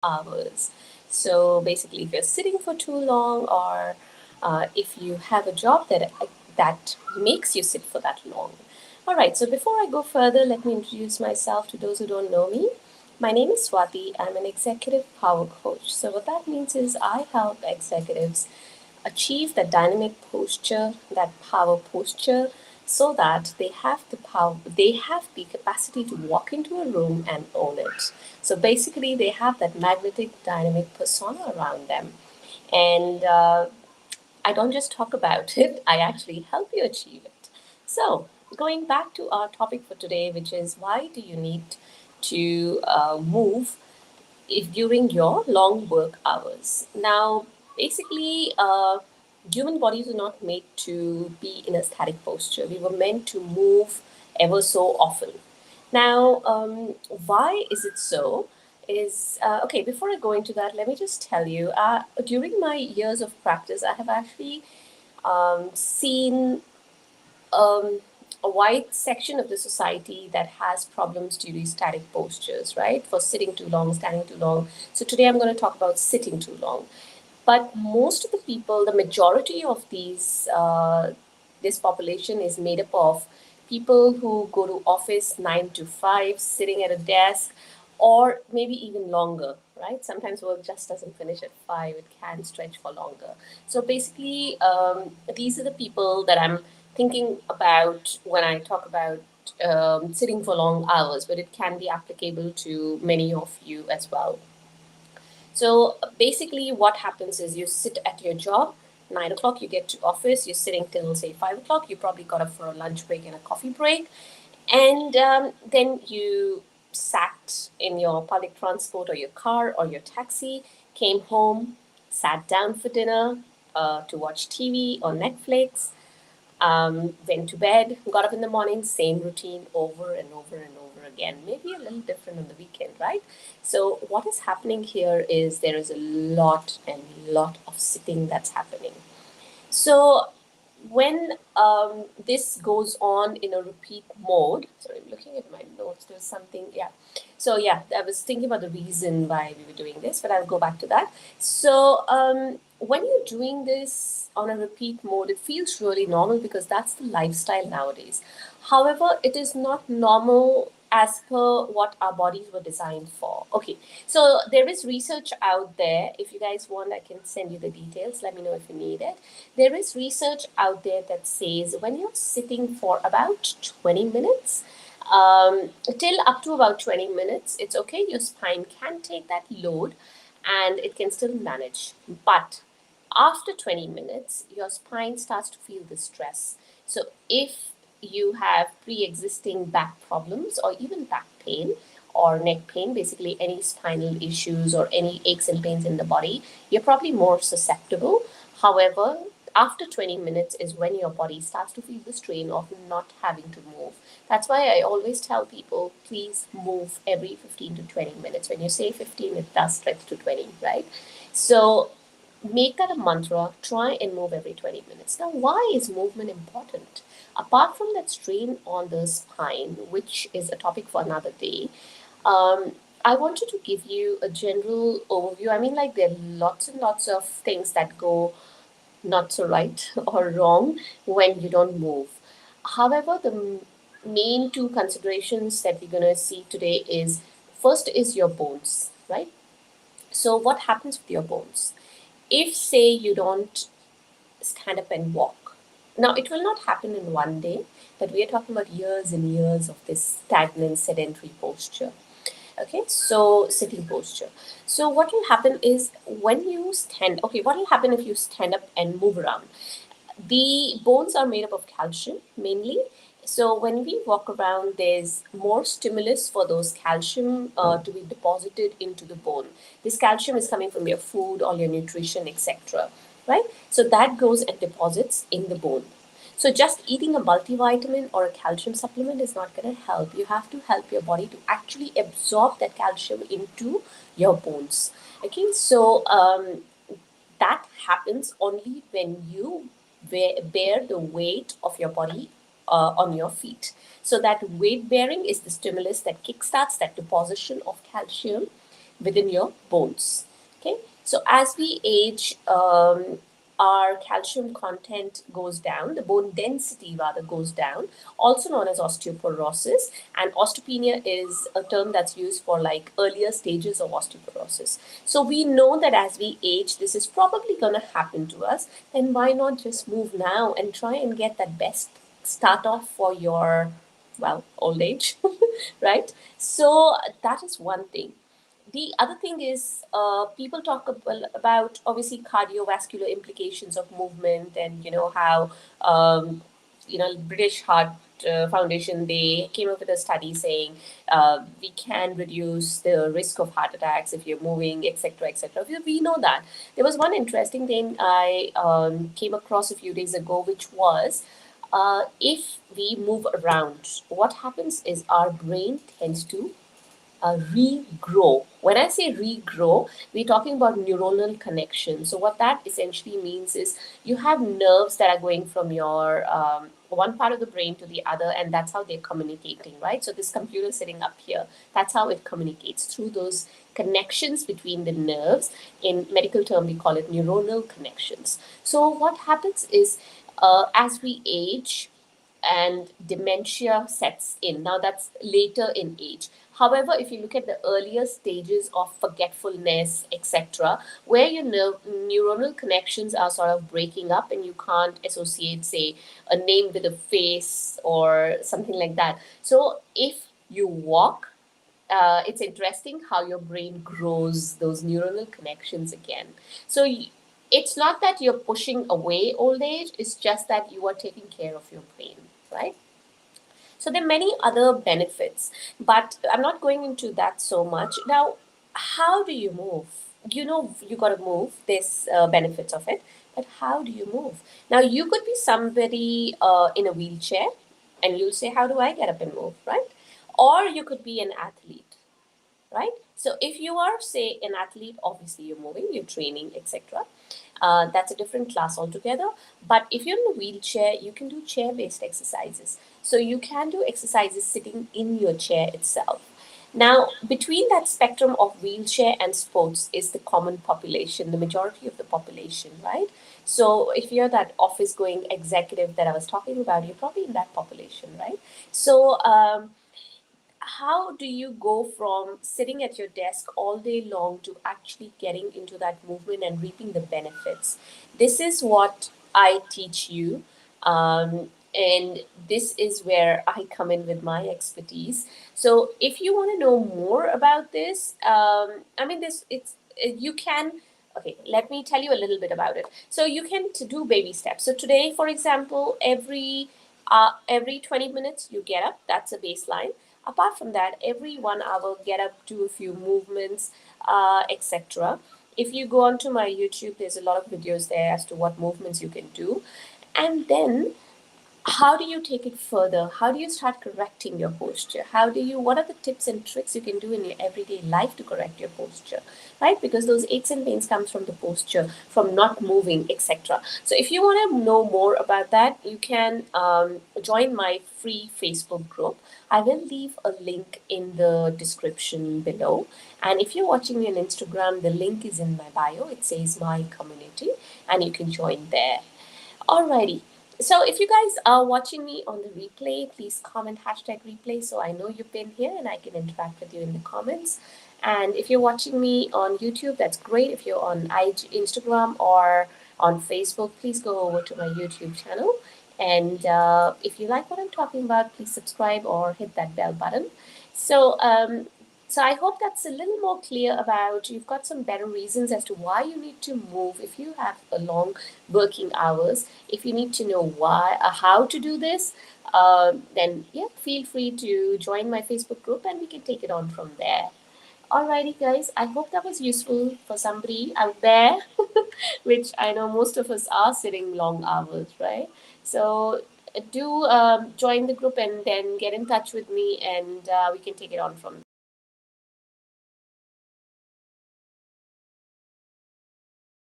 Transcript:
hours. So basically, if you're sitting for too long, or if you have a job that makes you sit for that long. All right. So before I go further, let me introduce myself to those who don't know me. My name is Swati. I'm an executive power coach. So what that means is I help executives achieve that dynamic posture, that power posture, so that they have the capacity to walk into a room and own it. So basically, they have that magnetic dynamic persona around them. And I don't just talk about it, I actually help you achieve it. So, going back to our topic for today, which is why do you need to move if during your long work hours. Now, basically, human bodies are not made to be in a static posture. We were meant to move ever so often. Now, why is it so? Is okay. Before I go into that, let me just tell you. During my years of practice, I have actually seen um, a wide section of the society that has problems due to static postures, right? For sitting too long, standing too long. So today I'm going to talk about sitting too long. But most of the people, the majority of this population is made up of people who go to office 9 to 5, sitting at a desk, or maybe even longer, right? Sometimes work just doesn't finish at 5; it can stretch for longer. So basically, these are the people that I'm thinking about when I talk about sitting for long hours, but it can be applicable to many of you as well. So basically, what happens is you sit at your job. 9 o'clock, you get to office. You're sitting till say 5 o'clock. You probably got up for a lunch break and a coffee break, and then you sat in your public transport or your car or your taxi, came home, sat down for dinner to watch TV or Netflix, went to bed, got up in the morning, same routine over and over and over again. Maybe a little different on the weekend, right? So, what is happening here is there is a lot and lot of sitting that's happening. So, when this goes on in a repeat mode, sorry, I'm looking at my notes, there's something, yeah. So, yeah, I was thinking about the reason why we were doing this, but I'll go back to that. So, when you're doing this on a repeat mode, it feels really normal because that's the lifestyle nowadays. However, it is not normal as per what our bodies were designed for. Okay, so there is research out there. If you guys want, I can send you the details. Let me know if you need it. There is research out there that says when you're sitting for about 20 minutes, till up to about 20 minutes, it's okay. Your spine can take that load and it can still manage. But after 20 minutes, your spine starts to feel the stress. So if you have pre-existing back problems or even back pain or neck pain, basically any spinal issues or any aches and pains in the body, you're probably more susceptible. However, after 20 minutes is when your body starts to feel the strain of not having to move. That's why I always tell people, please move every 15 to 20 minutes. When you say 15, it does stretch to 20, right? So make that a mantra. Try and move every 20 minutes. Now, why is movement important? Apart from that strain on the spine, which is a topic for another day, I wanted to give you a general overview. I mean, like, there are lots and lots of things that go not so right or wrong when you don't move. However, the main two considerations that we're going to see today is first is your bones, right? So, what happens with your bones? If, say, you don't stand up and walk, now it will not happen in one day, but we are talking about years and years of this stagnant, sedentary posture. Okay, so sitting posture. So what will happen is when you stand, okay, what will happen if you stand up and move around? The bones are made up of calcium mainly. So when we walk around, there's more stimulus for those calcium to be deposited into the bone. This calcium is coming from your food, all your nutrition, etc. Right? So that goes and deposits in the bone. So just eating a multivitamin or a calcium supplement is not going to help. You have to help your body to actually absorb that calcium into your bones. Okay, so that happens only when you bear the weight of your body on your feet. So that weight bearing is the stimulus that kickstarts that deposition of calcium within your bones. Okay, so as we age, our calcium content goes down, the bone density rather goes down, also known as osteoporosis. And osteopenia is a term that's used for like earlier stages of osteoporosis. So we know that as we age, this is probably going to happen to us. Then why not just move now and try and get that best start off for your, well, old age, right? So that is one thing. The other thing is people talk about obviously cardiovascular implications of movement, and you know how British Heart Foundation, they came up with a study saying we can reduce the risk of heart attacks if you're moving, etc., etc. We know that. There was one interesting thing I came across a few days ago, which was if we move around, what happens is our brain tends to regrow. When I say regrow, we're talking about neuronal connection. So what that essentially means is you have nerves that are going from your one part of the brain to the other, and that's how they're communicating, right? So this computer sitting up here, that's how it communicates through those connections between the nerves. In medical term, we call it neuronal connections. So what happens is as we age, and dementia sets in. Now, that's later in age. However, if you look at the earlier stages of forgetfulness, etc., where your neuronal connections are sort of breaking up and you can't associate, say, a name with a face or something like that. So, if you walk, it's interesting how your brain grows those neuronal connections again. So, it's not that you're pushing away old age, it's just that you are taking care of your brain, right? So there are many other benefits, but I'm not going into that so much. Now, how do you move? You know, you got to move. There's benefits of it, but how do you move? Now, you could be somebody in a wheelchair, and you'll say, "How do I get up and move?" Right? Or you could be an athlete, right? So if you are, say, an athlete, obviously you're moving, you're training, etc. That's a different class altogether. But if you're in a wheelchair, you can do chair-based exercises. So you can do exercises sitting in your chair itself. Now, between that spectrum of wheelchair and sports is the common population, the majority of the population, right? So if you're that office going executive that I was talking about, you're probably in that population, right? So how do you go from sitting at your desk all day long to actually getting into that movement and reaping the benefits? This is what I teach you. And this is where I come in with my expertise. So if you want to know more about this, I mean, this it's you can. Okay, let me tell you a little bit about it. So you can do baby steps. So today, for example, every 20 minutes you get up. That's a baseline. Apart from that, every 1 hour, get up, do a few movements, etc. If you go onto my YouTube, there's a lot of videos there as to what movements you can do. And then how do you take it further? How do you start correcting your posture? What are the tips and tricks you can do in your everyday life to correct your posture, right? Because those aches and pains comes from the posture, from not moving, etc. So if you want to know more about that, you can join my free Facebook group. I will leave a link in the description below. And if you're watching me on Instagram, the link is in my bio. It says my community, and you can join there. Alrighty. So if you guys are watching me on the replay, please comment #replay so I know you've been here and I can interact with you in the comments. And if you're watching me on YouTube, that's great. If you're on Instagram or on Facebook, please go over to my YouTube channel. And if you like what I'm talking about, please subscribe or hit that bell button. So so I hope that's a little more clear about you've got some better reasons as to why you need to move if you have a long working hours. If you need to know why, how to do this, then yeah, feel free to join my Facebook group and we can take it on from there. Alrighty, guys. I hope that was useful for somebody out there, which I know most of us are sitting long hours, right? So do join the group and then get in touch with me, and we can take it on from